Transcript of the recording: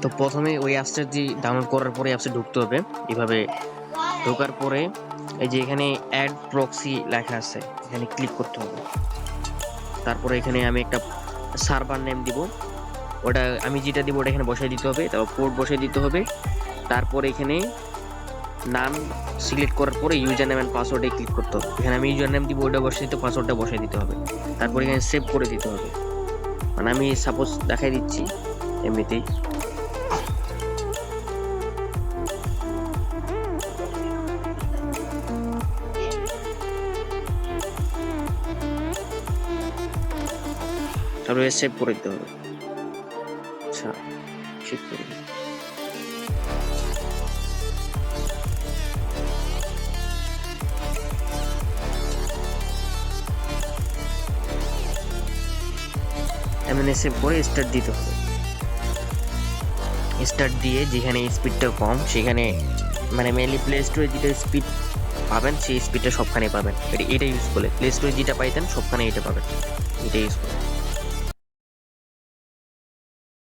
তো প্রথমে ওই অ্যাপসটি ডাউনলোড করার পরে অ্যাপসে ঢুকতে হবে। এভাবে ঢোকার পরে এই যে এখানে অ্যাড প্রক্সি লেখা আছে, এখানে ক্লিক করতে হবে। তারপরে এখানে আমি একটা সার্ভার নেম দিব, ওটা আমি যেটা দিব ওটা এখানে বসাই দিতে হবে, তারপর পোর্ট বসাই দিতে হবে। তারপর এখানে নাম সিলেক্ট করার পরে ইউজার নেম এন্ড পাসওয়ার্ডে ক্লিক করতে হবে। এখানে আমি ইউজার নেম দিব, ওটা বসাই দিতে, পাসওয়ার্ডটা বসাই দিতে হবে। তারপর এখানে সেভ করে দিতে হবে। মানে আমি সাপোজ দেখাই দিচ্ছি এমনিতেই। তারপরে সেভ করে দিতে হবে। আচ্ছা, সেভ করে দিই। এমনি সেভ করে স্টার্ট দিতে হবে। স্টার্ট দিয়ে যেখানে স্পিডটা কম সেখানে, মানে মেনলি প্লে স্টোরে যেটা স্পিড পাবেন সেই স্পিডটা সবখানে পাবেন। এটা ইউজ করলে প্লে স্টোরে যেটা পাইতেন সবখানে এটা পাবেন, এটা ইউজ করুন।